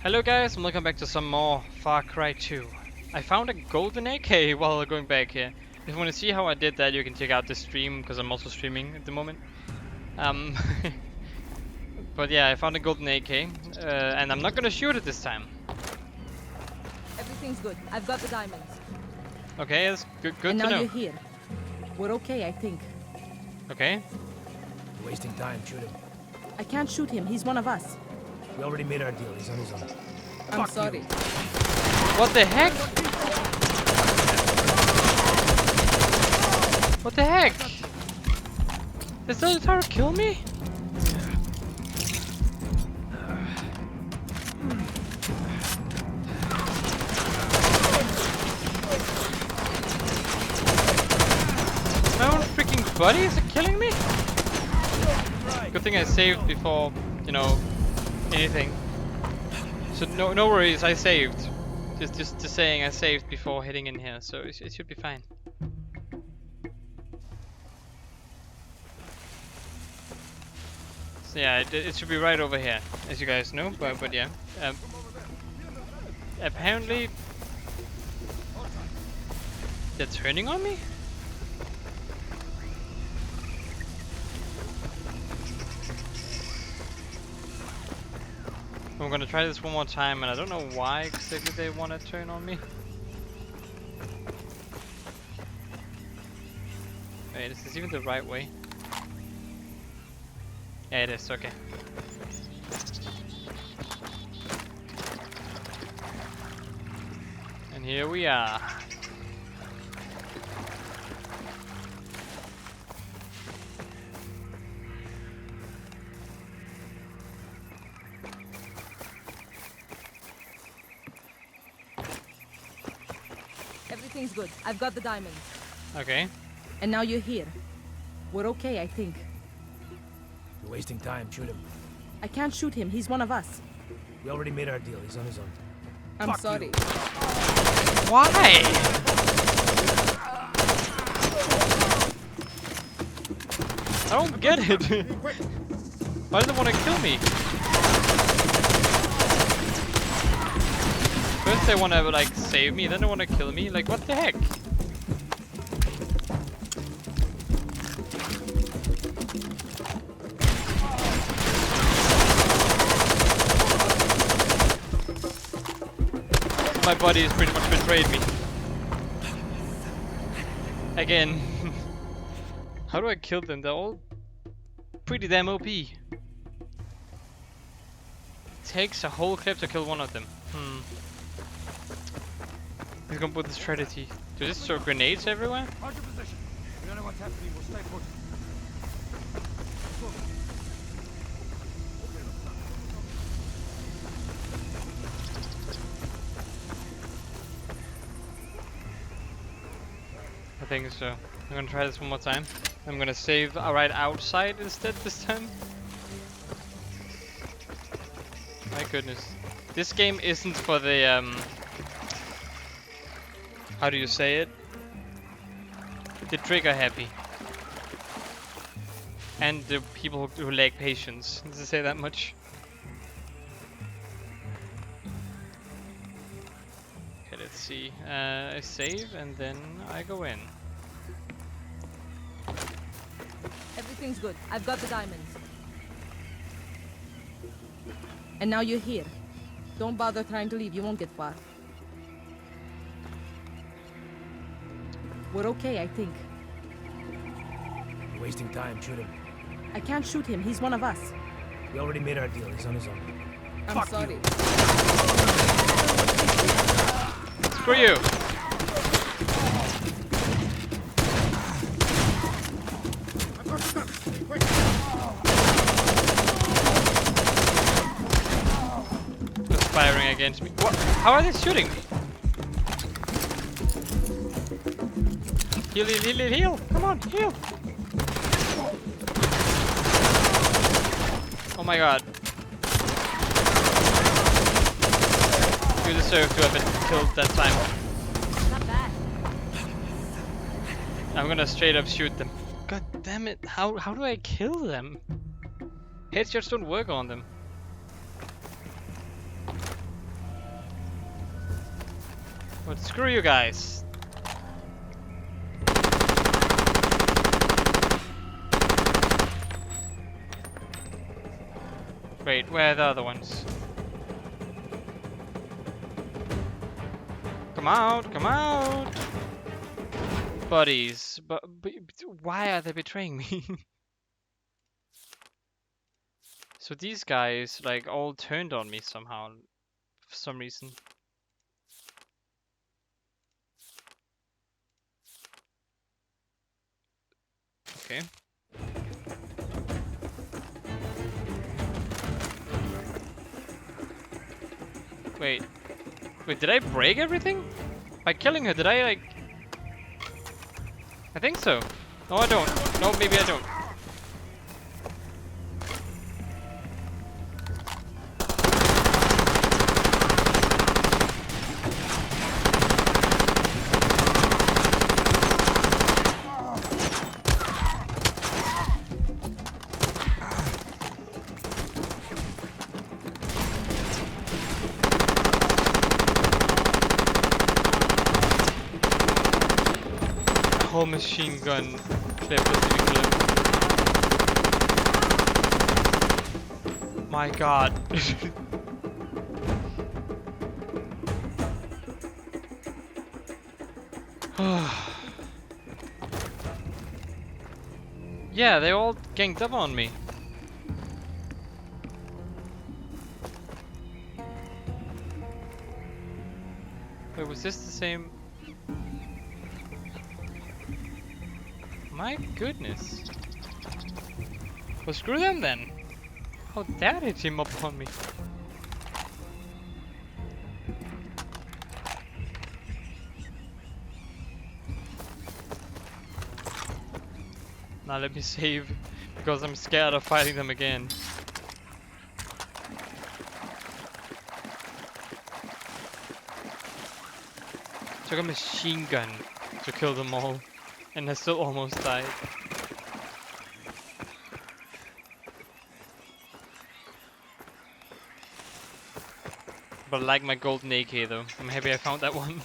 Hello guys, and welcome back to some more Far Cry 2. I found a golden AK while going back here. If you want to see how I did that, you can check out the stream, because I'm also streaming at the moment. Um, but yeah, I found a golden AK, and I'm not gonna shoot it this time. Everything's good. I've got the diamonds. Okay, that's good And to now know. you're here. We're okay, I think. Okay. You're wasting time, shoot him. I can't shoot him. He's one of us. We already made our deal, he's on his own. I'm Fuck sorry. you. What the heck? What the heck? Does the tower kill me? My own freaking buddies are killing me? Good thing I saved before, you know, anything. So no worries, I saved. Just saying I saved before heading in here, so it should be fine. So yeah, it should be right over here, as you guys know, but yeah. Apparently they're turning on me? I'm gonna try this one more time, and I don't know why exactly they want to turn on me. Wait, is this even the right way? Yeah, it is, okay. And here we are. Everything's good. I've got the diamonds. Okay. And now you're here. We're okay, I think. You're wasting time, shoot him. I can't shoot him. He's one of us. We already made our deal, he's on his own. I'm Fuck sorry. you. Why? I don't get it. Why do they want to kill me? First they want to like save me, then they want to kill me. Like, what the heck? My body has pretty much betrayed me. Again. How do I kill them? They're all pretty damn OP. Takes a whole clip to kill one of them. He's gonna put this strategy. Do this throw grenades everywhere? Hold your position. We don't know what's happening, we'll stay put. I think so. I'm gonna try this one more time. I'm gonna save right outside instead this time. My goodness. This game isn't for the how do you say it? The trigger happy. And the people who lack patience. Does it say that much? Okay, let's see. I save and then I go in. Everything's good. I've got the diamonds. And now you're here. Don't bother trying to leave. You won't get far. We're okay, I think. You're wasting time, shoot him. I can't shoot him. He's one of us. We already made our deal, he's on his own. I'm Fuck sorry. you. Screw you! Just firing against me. What? How are they shooting me? Heal, heal, heal, heal, heal! Come on, heal! Oh my god. You deserve to have been killed that time. Not bad. I'm gonna straight up shoot them. God damn it, how do I kill them? Headshots don't work on them. But screw you guys. Wait, where are the other ones? Come out, come out! Buddies, but why are they betraying me? So these guys, like, all turned on me somehow, for some reason. Okay. Wait, did I break everything? By killing her, did I, like... I think so. No, I don't. No, maybe I don't. Whole machine gun clip was ridiculous. My god. Yeah, they all ganged up on me. Wait, was this the same? My goodness. Well, screw them then. How dare they team up on me? Now let me save, because I'm scared of fighting them again. Took a machine gun to kill them all. And I still almost died. But I like my golden AK though. I'm happy I found that one.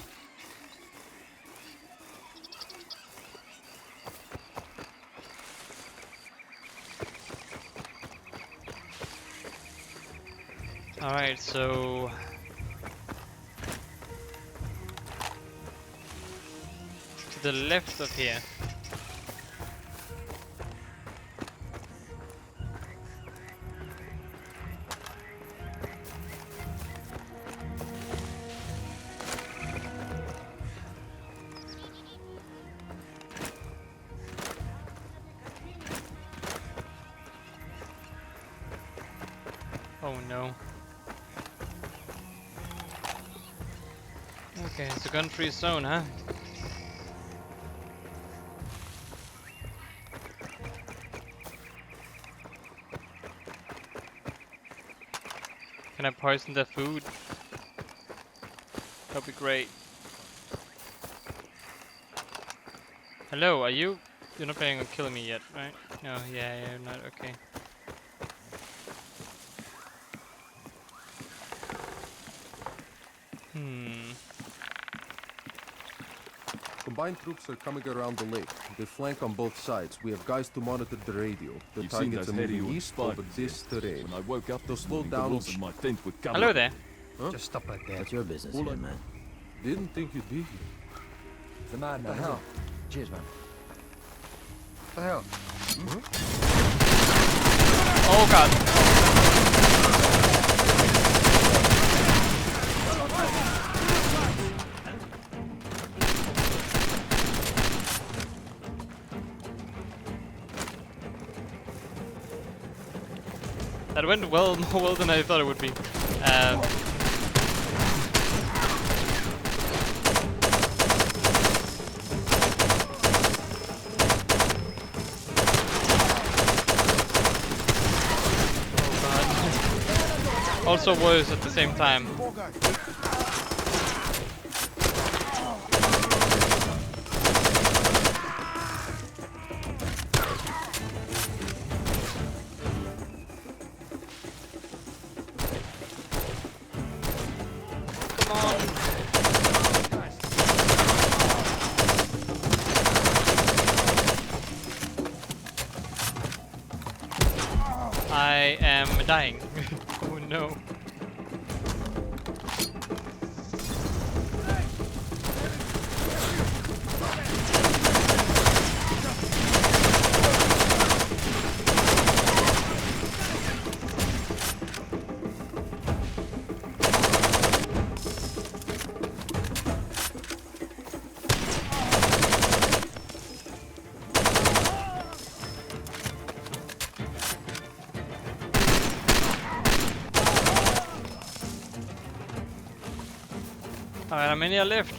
Alright, so... to the left of here. Oh no. Okay, it's a gun-free zone, huh? Can I poison their food? That'd be great. Hello, are you? You're not planning on killing me yet, right? No, yeah, you're not, okay. Combined troops are coming around the lake. They flank on both sides. We have guys to monitor the radio. The You've seen targets those are moving Heriot east over spiders, this terrain. When I woke up They'll this slow morning, down the walls each- of my tent were covered. Hello there. Huh? Just stop right there. What's your business Hold here, on. man? Didn't think you'd be here. The man. What the hell? Cheers, man. What the hell? Oh god. That went well, more well than I thought it would be. Oh god. Also worse at the same time. Come on. I am dying. Oh no. Alright, how many are left?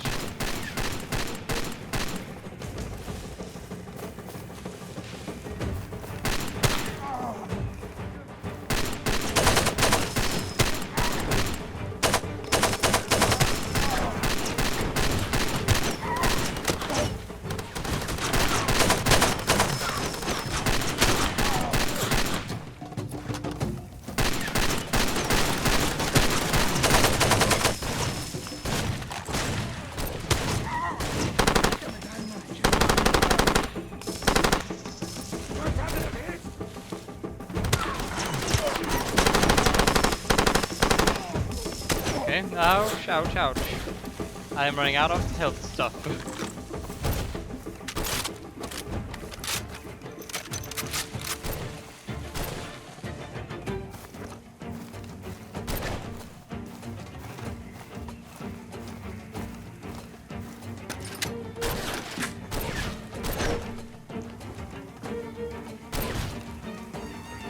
Okay, ouch, ouch, ouch. I am running out of health stuff.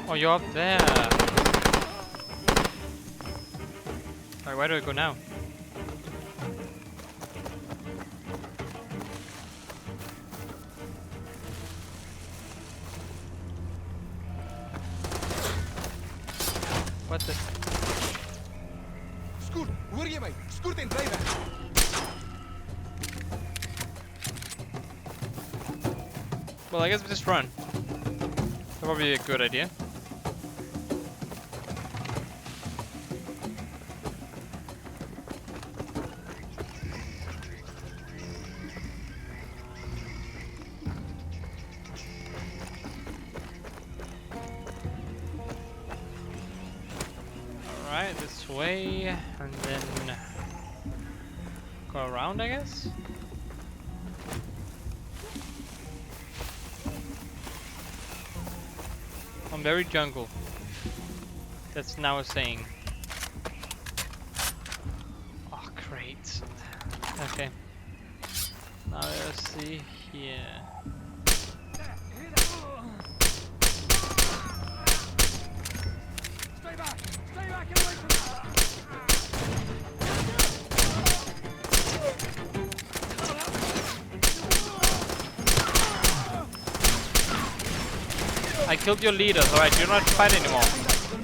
Oh, you're up there. Alright, where do I go now? What the? Scoot, hoor je mij? Scoot en blijven. Well, I guess we just run. Probably a good idea. Alright, this way, and then go around, I guess? I'm very jungle. That's now a saying. Oh, great. Okay. Now let's see here. Stay back and away from I killed your leaders, alright, you're not fight anymore.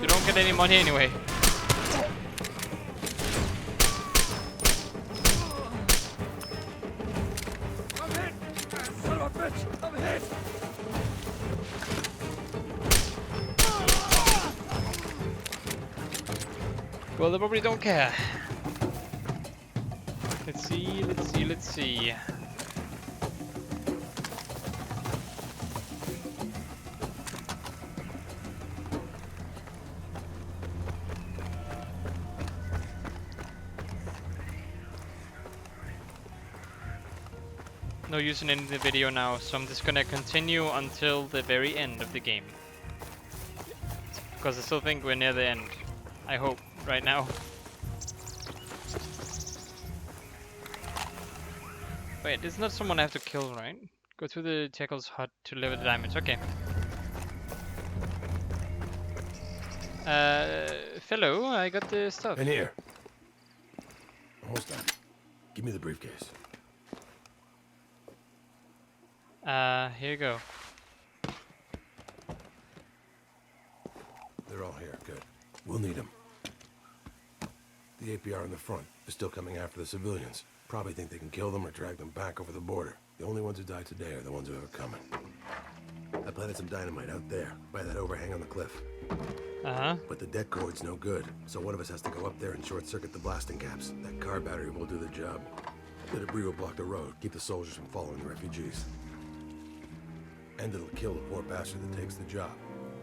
You don't get any money anyway. I'm hit! Son of a bitch! I'm hit! Well, they probably don't care. Let's see, let's see, let's see. No use in ending the video now, so I'm just gonna continue until the very end of the game. Because I still think we're near the end. I hope, right now. Wait, it's not someone I have to kill, right? Go to the Jekyll's hut to deliver the diamonds, okay. Fellow, I got the stuff. In here. Almost done. Give me the briefcase. Here you go. They're all here. Good. We'll need them. The APR in the front is still coming after the civilians. Probably think they can kill them or drag them back over the border. The only ones who died today are the ones who have it coming. I planted some dynamite out there, by that overhang on the cliff. Uh-huh. But the det cord's no good, so one of us has to go up there and short-circuit the blasting caps. That car battery will do the job. The debris will block the road, keep the soldiers from following the refugees. And it'll kill the poor bastard that takes the job.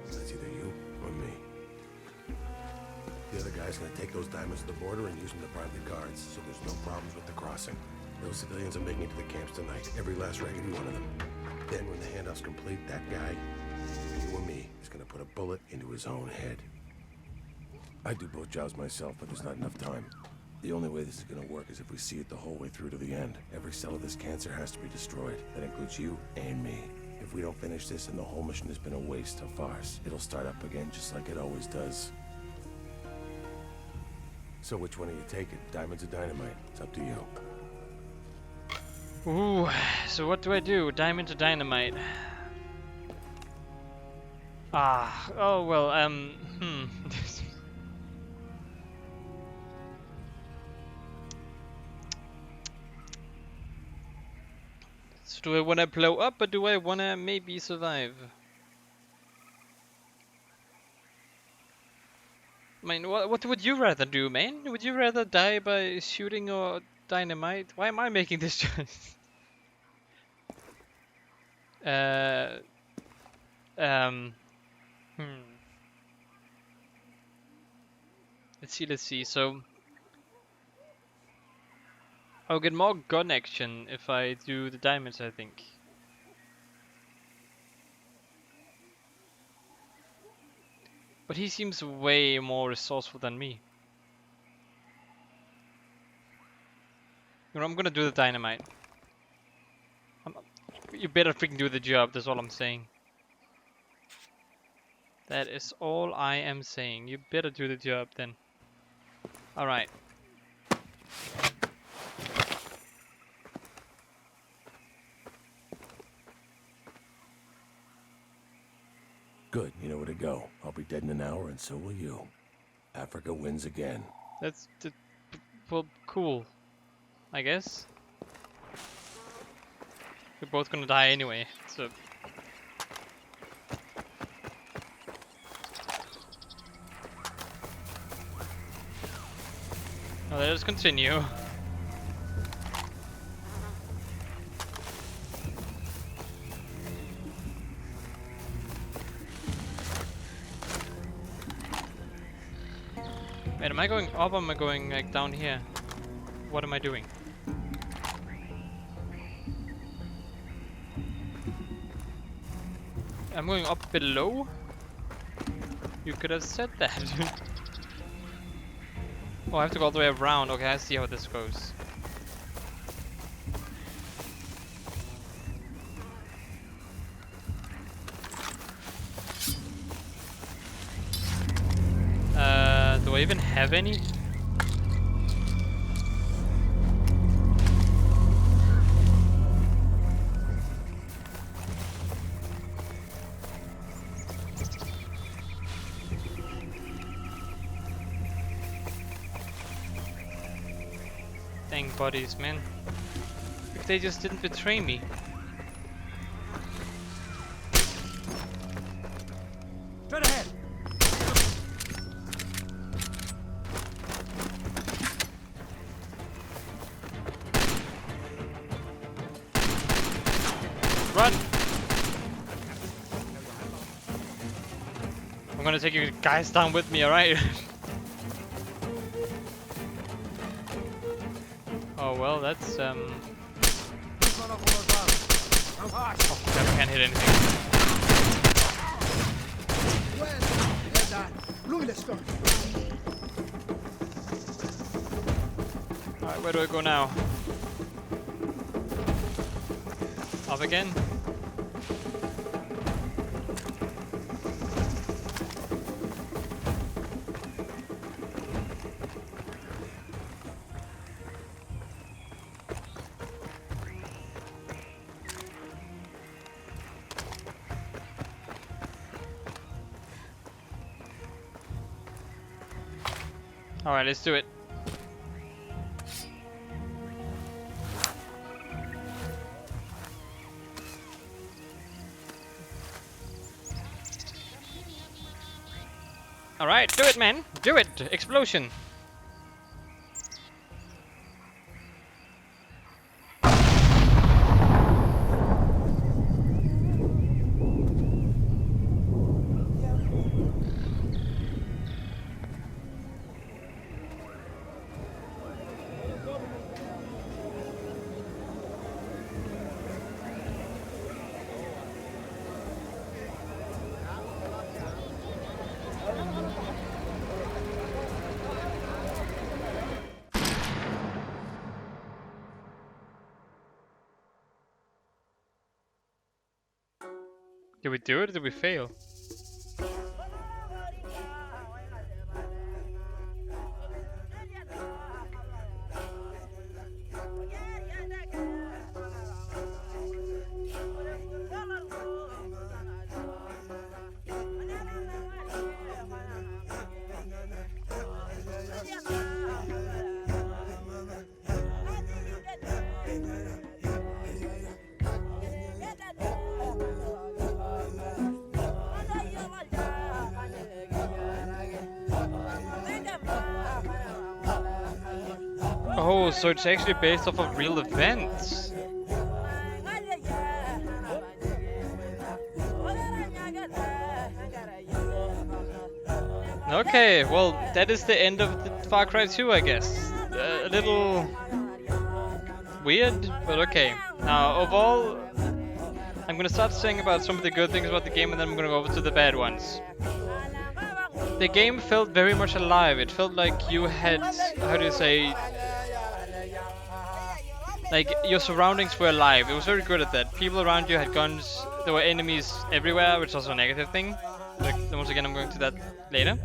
That's either you or me. The other guy's gonna take those diamonds to the border and use them to bribe the guards, so there's no problems with the crossing. Those civilians are making it to the camps tonight, every last raggedy one of them. Then when the handoff's complete, that guy, you or me, is gonna put a bullet into his own head. I do both jobs myself, but there's not enough time. The only way this is gonna work is if we see it the whole way through to the end. Every cell of this cancer has to be destroyed. That includes you and me. If we don't finish this, and the whole mission has been a waste, a farce. It'll start up again just like it always does. So which one are you taking? Diamonds or dynamite? It's up to you. Ooh, so what do I do? Diamond or dynamite? Oh well, So do I want to blow up or do I want to maybe survive? I mean, what would you rather do, man? Would you rather die by shooting or dynamite? Why am I making this choice? Let's see. So I'll get more gun action if I do the diamonds, I think. But he seems way more resourceful than me. You know, I'm gonna do the dynamite. You better freaking do the job, that's all I'm saying. That is all I am saying. You better do the job then. Alright. Good, you know where to go. I'll be dead in an hour, and so will you. Africa wins again. That's well, cool. I guess. We're both gonna die anyway, so. Well, let us continue. Wait, am I going up or am I going like down here? What am I doing? I'm going up below? You could have said that. Oh, I have to go all the way around. Okay, I see how this goes. Do I even have any? Dang buddies, man. If they just didn't betray me. Straight ahead. Run! I'm gonna take you guys down with me, alright? Oh well, that's Oh crap, I can't hit anything. Alright, where do I go now? Up again? Alright, let's do it. Alright, do it, man! Do it! Explosion! Did we do it or did we fail? Oh, so it's actually based off of real events. Okay, well, that is the end of the Far Cry 2, I guess. A little weird, but okay. Now, overall, I'm gonna start saying about some of the good things about the game, and then I'm gonna go over to the bad ones. The game felt very much alive. It felt like you had, how do you say, like your surroundings were alive. It was very good at that. People around you had guns. There were enemies everywhere, which is also a negative thing. Like, once again, I'm going to that later.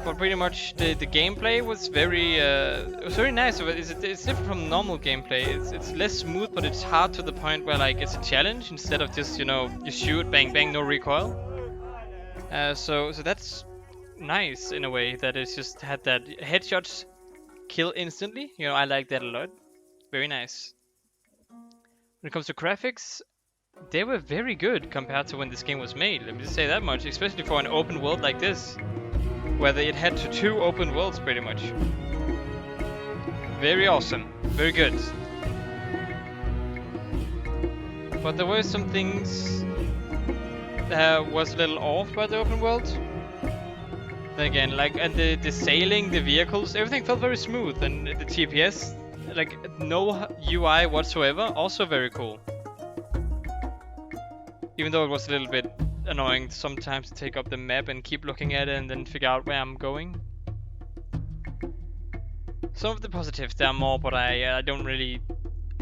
But pretty much the gameplay was very nice. It's different from normal gameplay. It's less smooth, but it's hard to the point where like it's a challenge instead of just, you know, you shoot, bang bang, no recoil. So that's nice in a way, that it's just had that headshots kill instantly. You know, I like that a lot. Very nice. When it comes to graphics, they were very good compared to when this game was made. Let me just say that much, especially for an open world like this, where it had two open worlds pretty much. Very awesome. Very good. But there were some things that was a little off by the open world. Then again, like, and the sailing, the vehicles, everything felt very smooth, and the TPS, like, no UI whatsoever, also very cool. Even though it was a little bit annoying sometimes to take up the map and keep looking at it and then figure out where I'm going. Some of the positives, there are more, but I don't really...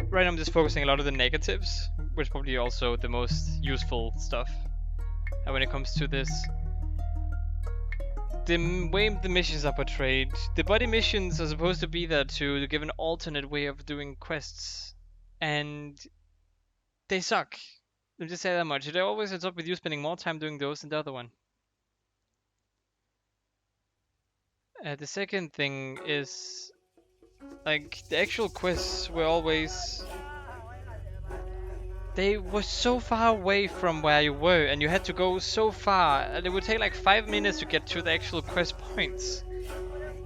Right now I'm just focusing a lot on the negatives, which is probably also the most useful stuff when it comes to this. The way the missions are portrayed, the buddy missions are supposed to be there to give an alternate way of doing quests, and they suck. Let me just say that much. It always ends up with you spending more time doing those than the other one. The second thing is, like, the actual quests were always... They were so far away from where you were, and you had to go so far, and it would take like 5 minutes to get to the actual quest points.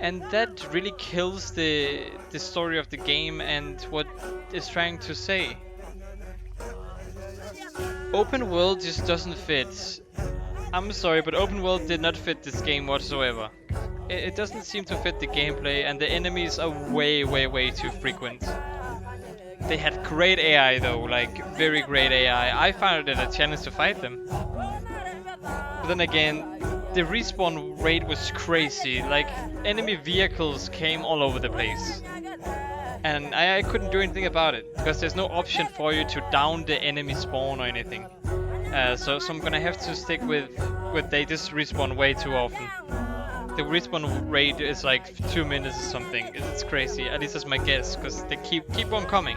And that really kills the story of the game and what it's trying to say. Open world just doesn't fit. I'm sorry, but open world did not fit this game whatsoever. It doesn't seem to fit the gameplay, and the enemies are way too frequent. They had great AI though, like very great AI. I found it a challenge to fight them. But then again, the respawn rate was crazy. Like, enemy vehicles came all over the place. And I couldn't do anything about it, because there's no option for you to down the enemy spawn or anything. So I'm gonna have to stick with they just respawn way too often. The respawn rate is like 2 minutes or something. It's crazy. At least that's my guess, because they keep on coming.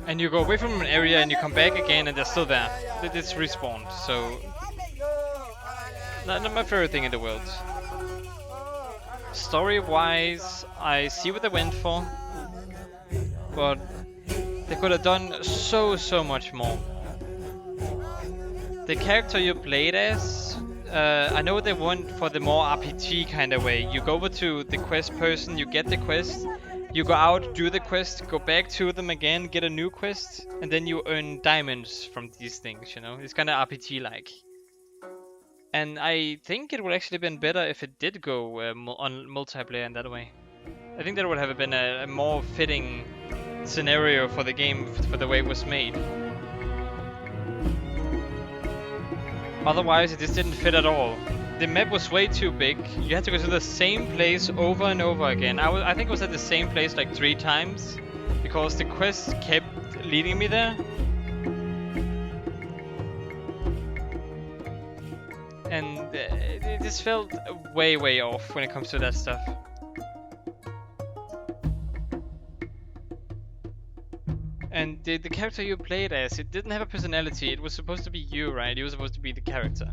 And you go away from an area and you come back again and they're still there. It's respawned, so... Not my favorite thing in the world. Story-wise, I see what they went for, but they could have done so much more. The character you played as, I know they went for the more RPG kind of way. You go over to the quest person, you get the quest, you go out, do the quest, go back to them again, get a new quest, and then you earn diamonds from these things, you know? It's kind of RPG-like. And I think it would actually have been better if it did go on multiplayer in that way. I think that would have been a more fitting scenario for the game, for the way it was made. Otherwise, it just didn't fit at all. The map was way too big. You had to go to the same place over and over again. I think I was at the same place like 3 times, because the quest kept leading me there. And it just felt way off when it comes to that stuff. And the character you played as, it didn't have a personality. It was supposed to be you, right? You were supposed to be the character.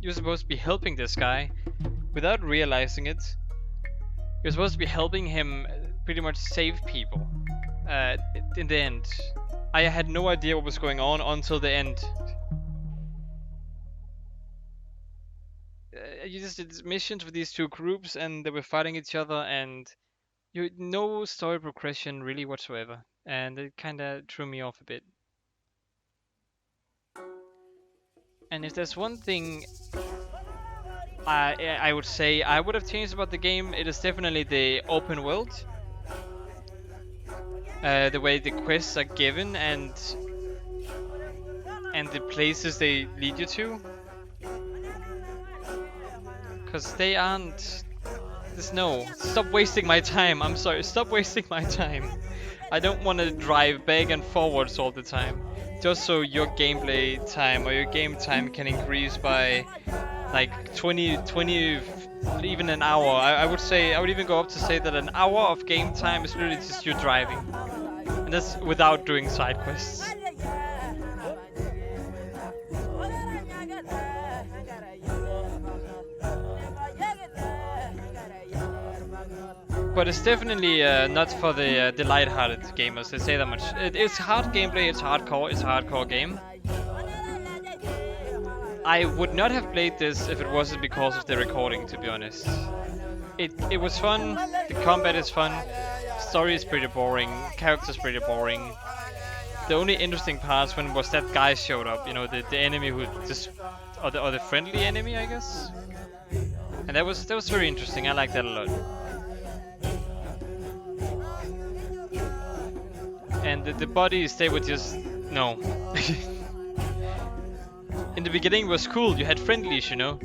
You were supposed to be helping this guy without realizing it. You're supposed to be helping him pretty much save people. In the end, I had no idea what was going on until the end. You just did missions with these two groups, and they were fighting each other, and you had no story progression really whatsoever, and it kind of threw me off a bit. And if there's one thing I would say I would have changed about the game, it is definitely the open world. The way the quests are given and the places they lead you to. Because they aren't... No, stop wasting my time, I'm sorry, stop wasting my time. I don't want to drive back and forwards all the time. Just so your gameplay time or your game time can increase by like 20, even an hour. I would even go up to say that an hour of game time is literally just you driving. And that's without doing side quests. But it's definitely not for the light-hearted gamers, I say that much. It's hard gameplay, it's a hardcore game. I would not have played this if it wasn't because of the recording, to be honest. It was fun, the combat is fun, story is pretty boring, characters pretty boring. The only interesting parts when was that guy showed up, you know, the enemy who just... or the friendly enemy, I guess? And that was very interesting, I liked that a lot. And the bodies, they were just... no. In the beginning it was cool, you had friendlies, you know.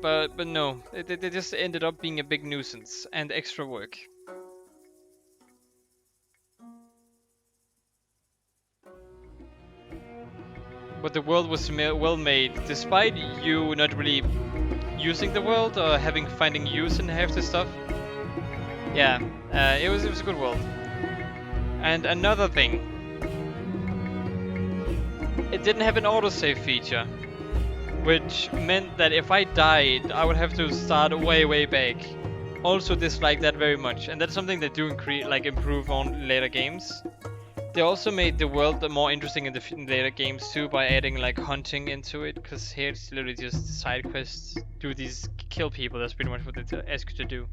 But no, they just ended up being a big nuisance and extra work. But the world was well made, despite you not really using the world or finding use in half the stuff. Yeah, it was a good world. And another thing, it didn't have an autosave feature, which meant that if I died, I would have to start way back. Also dislike that very much, and that's something they do improve on later games. They also made the world more interesting in the later games too by adding like hunting into it, because here it's literally just side quests, do these kill people. That's pretty much what they ask you to do.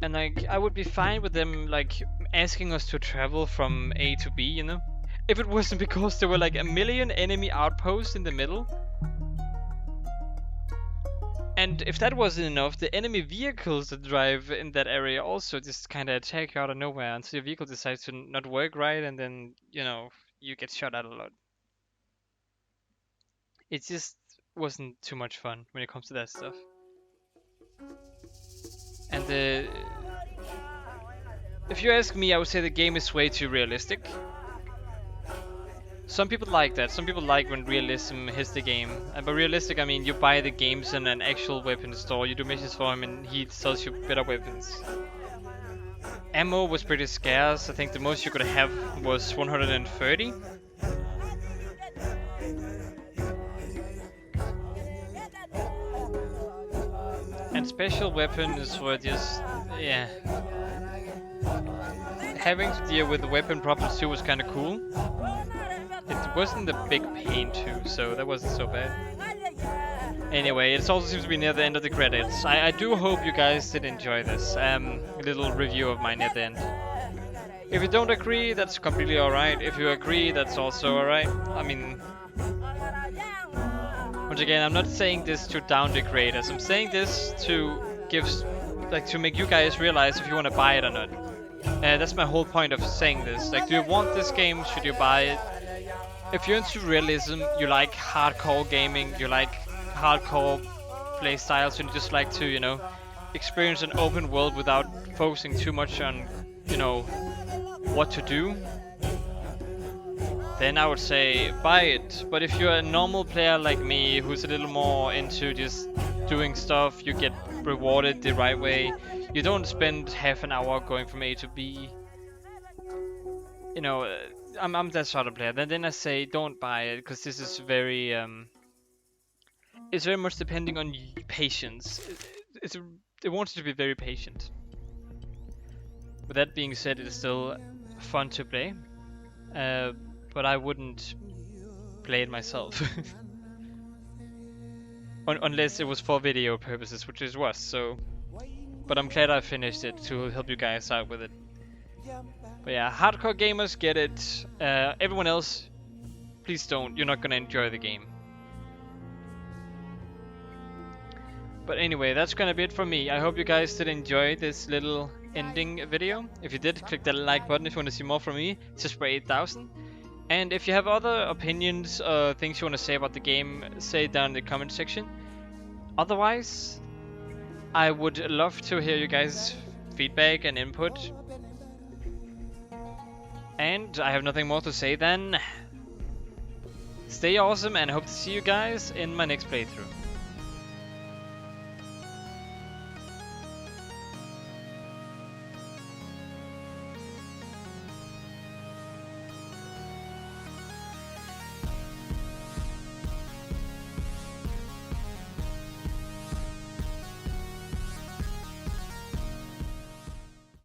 And like, I would be fine with them like asking us to travel from A to B, you know? If it wasn't because there were like a million enemy outposts in the middle. And if that wasn't enough, the enemy vehicles that drive in that area also just kind of attack you out of nowhere until your vehicle decides to not work right, and then, you know, you get shot at a lot. It just wasn't too much fun when it comes to that stuff. And if you ask me, I would say the game is way too realistic. Some people like that. Some people like when realism hits the game. And by realistic, I mean you buy the games in an actual weapon store, you do missions for him, and he sells you better weapons. Ammo was pretty scarce. I think the most you could have was 130. And special weapons were just... yeah. Having to deal with the weapon problems too was kind of cool. It wasn't a big pain too, so that wasn't so bad. Anyway, it also seems to be near the end of the credits. I do hope you guys did enjoy this little review of mine at the end. If you don't agree, that's completely alright. If you agree, that's also alright. I mean... once again, I'm not saying this to down the creators. I'm saying this to give... like, to make you guys realize if you want to buy it or not. That's my whole point of saying this. Like, do you want this game? Should you buy it? If you're into realism, you like hardcore gaming, you like hardcore playstyles, and you just like to, you know, experience an open world without focusing too much on, you know, what to do, then I would say buy it. But if you're a normal player like me, who's a little more into just doing stuff, you get rewarded the right way, you don't spend half an hour going from A to B, you know, I'm that sort of player, then I say don't buy it, because this is very, it's very much depending on patience. It wants you to be very patient. With that being said, it is still fun to play, but I wouldn't play it myself. Unless it was for video purposes, which it was, so... But I'm glad I finished it to help you guys out with it. But yeah, hardcore gamers get it. Everyone else, please don't. You're not gonna enjoy the game. But anyway, that's gonna be it for me. I hope you guys did enjoy this little ending video. If you did, click that like button if you want to see more from me. Spray8000. And if you have other opinions, things you want to say about the game, say it down in the comment section. Otherwise, I would love to hear you guys' feedback and input. And I have nothing more to say than stay awesome, and I hope to see you guys in my next playthrough.